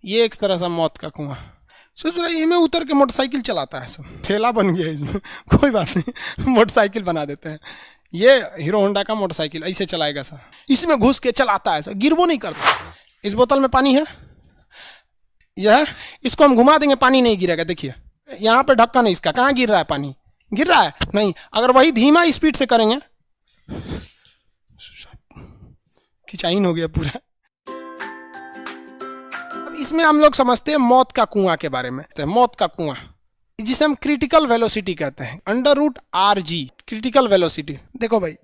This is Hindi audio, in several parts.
ये एक तरह सा मौत का कुआं। सोच रहा है में उतर के मोटरसाइकिल चलाता है, सब ठेला बन गया इसमें। कोई बात नहीं, मोटरसाइकिल बना देते हैं। ये हीरो होंडा का मोटरसाइकिल ऐसे चलाएगा सर, इसमें घुस के चलाता है सर, गिरबो नहीं करता। इस बोतल में पानी है, यह इसको हम घुमा देंगे, पानी नहीं गिरेगा। देखिए यहाँ पे ढक्कन है इसका, कहाँ गिर रहा है पानी? गिर रहा है नहीं। अगर वही धीमा स्पीड से करेंगे, खिंचाइन हो गया पूरा। अब इसमें हम लोग समझते हैं मौत का कुआं के बारे में। मौत का कुआं जिसे हम क्रिटिकल वेलोसिटी कहते हैं, √RG क्रिटिकल वेलोसिटी। देखो भाई,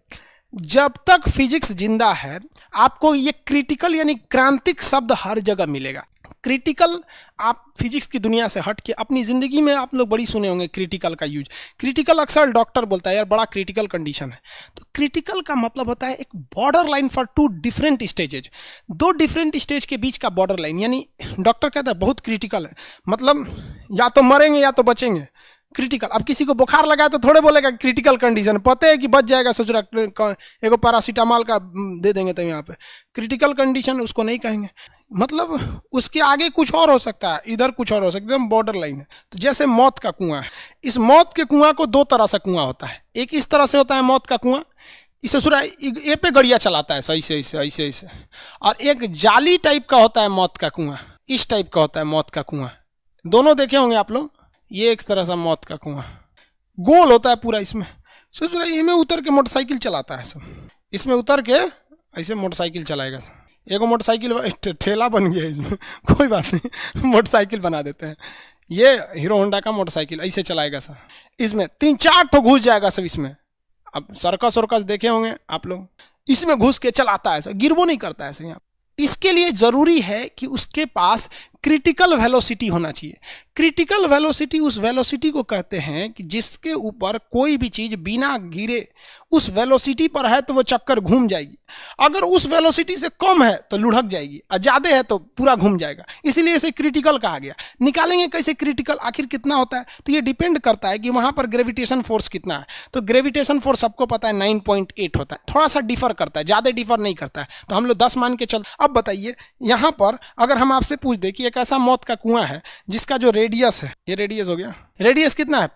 जब तक फिजिक्स जिंदा है आपको ये क्रिटिकल यानी क्रांतिक शब्द हर जगह मिलेगा। क्रिटिकल, आप फिजिक्स की दुनिया से हट के अपनी जिंदगी में आप लोग बड़ी सुने होंगे क्रिटिकल का यूज। क्रिटिकल अक्सर डॉक्टर बोलता है यार बड़ा क्रिटिकल कंडीशन है। तो क्रिटिकल का मतलब होता है एक border line for two different stages, दो डिफरेंट स्टेज के बीच का बॉर्डर लाइन। यानी डॉक्टर कहता है बहुत क्रिटिकल है, मतलब या तो मरेंगे या तो बचेंगे। क्रिटिकल, अब किसी को बुखार लगा तो थोड़े बोलेगा क्रिटिकल कंडीशन, पता है कि बच जाएगा, सोच रहा एगो पैरासीटामॉल का दे देंगे तो यहाँ पे क्रिटिकल कंडीशन उसको नहीं कहेंगे। मतलब उसके आगे कुछ और हो सकता है, इधर कुछ और हो सकता है, बॉर्डर लाइन है। तो जैसे मौत का कुआं है, इस मौत के कुआं को दो तरह से कुआं होता है। एक इस तरह से होता है मौत का कुआं, इसे सुरा ए पे गड़िया चलाता है सही से ऐसे ऐसे, और एक जाली टाइप का होता है मौत का कुआं, इस टाइप का होता है मौत का कुआं। दोनों देखे होंगे आप लोग। ये एक तरह सा मौत का कुआं गोल होता है पूरा। इसमें सोच रहा है इसमें उतर के मोटरसाइकिल चलाता है सब, इसमें उतर के ऐसे मोटरसाइकिल चलाएगा सब। एगो मोटरसाइकिल ठेला बन गया इसमें, कोई बात नहीं, मोटरसाइकिल बना देते हैं। ये हीरो होंडा का मोटरसाइकिल ऐसे चलाएगा सब, इसमें 3-4 ठो घुस जाएगा सब इसमें। अब सर्कस वर्कस देखे होंगे आप लोग, इसमें घुस के चलाता है सब, गिरबो नहीं करता है यहाँ। इसके लिए जरूरी है कि उसके पास क्रिटिकल वेलोसिटी होना चाहिए। क्रिटिकल वेलोसिटी उस वेलोसिटी को कहते हैं कि जिसके ऊपर कोई भी चीज बिना गिरे उस वेलोसिटी पर है तो वो चक्कर घूम जाएगी। अगर उस वेलोसिटी से कम है तो लुढ़क जाएगी, और ज्यादा है तो पूरा घूम जाएगा। इसीलिए इसे क्रिटिकल कहा गया। निकालेंगे कैसे क्रिटिकल, आखिर कितना होता है? तो ये डिपेंड करता है कि वहां पर ग्रेविटेशन फोर्स कितना है। तो ग्रेविटेशन फोर्स सबको पता है 9.8 होता है, थोड़ा सा डिफर करता है, ज्यादा डिफर नहीं करता है, तो हम लोग 10 मान के चल। अब बताइए यहां पर अगर हम आपसे पूछ दे कि एक ऐसा मौत का कुआं है जिसका जो रेडियस है, ये रेडियस हो गया, रेडियस कितना है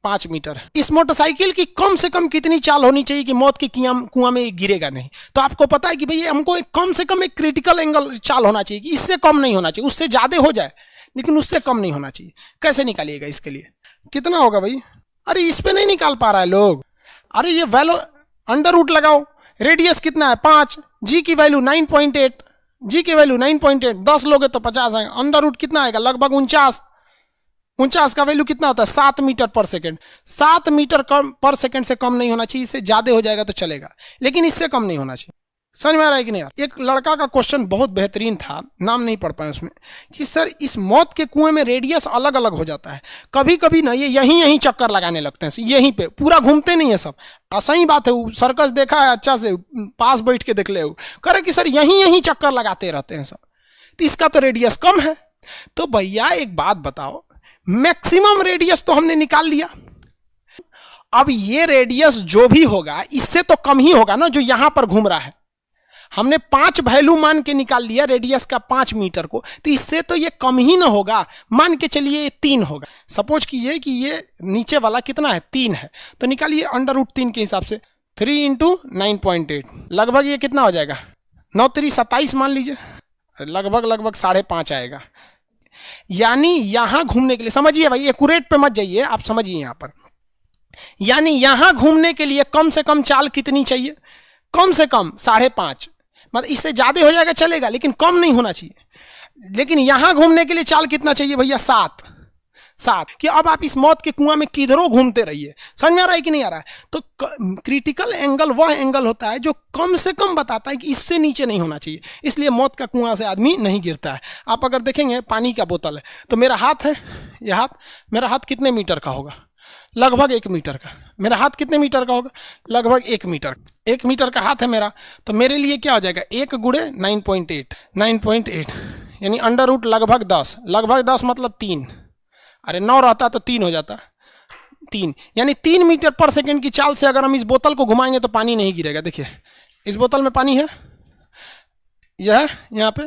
5 मीटर है। इस मोटरसाइकिल की कम से कम कितनी चाल होनी चाहिए कि मौत के कुआं में गिरेगा नहीं? तो आपको पता है कि भाई हमको कम से कम एक क्रिटिकल एंगल चाल होना चाहिए कि इससे कम नहीं होना चाहिए, उससे ज्यादा हो जाए लेकिन उससे कम नहीं होना चाहिए। कैसे निकालिएगा इसके लिए? कितना होगा भाई? अरे इस पे नहीं निकाल पा रहा है लोग। अरे ये वैल्यू अंडर रूट लगाओ, रेडियस कितना है 5, जी की वैल्यू 9.8, जी की वैल्यू 9.8, 10 लोगे तो 50 आएगा। अंडर रूट कितना आएगा? लगभग 49 का वैल्यू कितना होता है? 7 मीटर पर सेकेंड। 7 मीटर पर सेकेंड से कम नहीं होना चाहिए, इससे ज्यादा हो जाएगा तो चलेगा, लेकिन इससे कम नहीं होना चाहिए। समझ में आ रहा है कि नहीं यार? एक लड़का का क्वेश्चन बहुत बेहतरीन था, नाम नहीं पढ़ पाए उसमें, कि सर इस मौत के कुएं में रेडियस अलग अलग हो जाता है। कभी कभी ना ये यहीं चक्कर लगाने लगते हैं, यहीं पे पूरा घूमते नहीं है सब। सही बात है, सर्कस देखा है अच्छा से, पास बैठ के देख ले, करे कि सर यहीं चक्कर लगाते रहते हैं सब, तो इसका तो रेडियस कम है। तो भैया एक बात बताओ, मैक्सिमम रेडियस तो हमने निकाल लिया, अब ये रेडियस जो भी होगा इससे तो कम ही होगा ना जो यहां पर घूम रहा है। हमने 5 वैल्यू मान के निकाल लिया रेडियस का 5 मीटर को, तो इससे तो ये कम ही ना होगा। मान के चलिए ये 3 होगा, सपोज कीजिए कि ये नीचे वाला कितना है 3 है, तो निकालिए अंडर रूट 3 के हिसाब से 3 × 9.8, लगभग ये कितना हो जाएगा? 9 3 27 मान लीजिए, लगभग 5.5 आएगा। यानी यहां घूमने के लिए, समझिए भाई एक्यूरेट पे मत जाइए, आप समझिए यहां पर, यानी यहां घूमने के लिए कम से कम चाल कितनी चाहिए? कम से कम 5.5, मतलब इससे ज्यादा हो जाएगा चलेगा लेकिन कम नहीं होना चाहिए। लेकिन यहां घूमने के लिए चाल कितना चाहिए भैया? 7 कि अब आप इस मौत के कुआं में किधरों घूमते रहिए। समझ में आ रहा है कि नहीं आ रहा है? तो क्रिटिकल एंगल वह एंगल होता है जो कम से कम बताता है कि इससे नीचे नहीं होना चाहिए, इसलिए मौत का कुआं से आदमी नहीं गिरता है। आप अगर देखेंगे पानी का बोतल है, तो मेरा हाथ है, यह हाथ, मेरा हाथ कितने मीटर का होगा? लगभग 1 मीटर का। मेरा हाथ कितने मीटर का होगा? लगभग 1 मीटर। 1 मीटर का हाथ है मेरा, तो मेरे लिए क्या हो जाएगा? 1 × 9.8 यानी अंडर रूट लगभग 10 मतलब 3। अरे 9 रहता तो 3 हो जाता, 3 यानी 3 मीटर पर सेकेंड की चाल से अगर हम इस बोतल को घुमाएंगे तो पानी नहीं गिरेगा। देखिए इस बोतल में पानी है, यह यहाँ पे,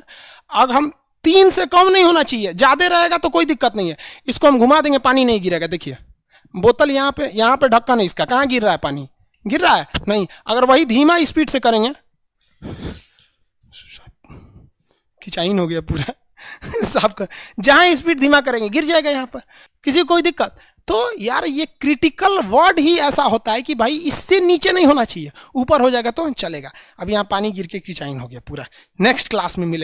अब हम 3 से कम नहीं होना चाहिए, ज्यादा रहेगा तो कोई दिक्कत नहीं है। इसको हम घुमा देंगे, पानी नहीं गिरेगा। देखिए बोतल यहाँ पे ढक्कन है इसका, कहाँ गिर रहा है पानी? गिर रहा है नहीं। अगर वही धीमा स्पीड से करेंगे, खिंचाइन हो गया पूरा साफ कर, जहां स्पीड धीमा करेंगे गिर जाएगा यहाँ पर, किसी को कोई दिक्कत? तो यार ये क्रिटिकल वर्ड ही ऐसा होता है कि भाई इससे नीचे नहीं होना चाहिए, ऊपर हो जाएगा तो चलेगा। अब यहाँ पानी गिर के खिंचाइन हो गया पूरा। नेक्स्ट क्लास में मिले।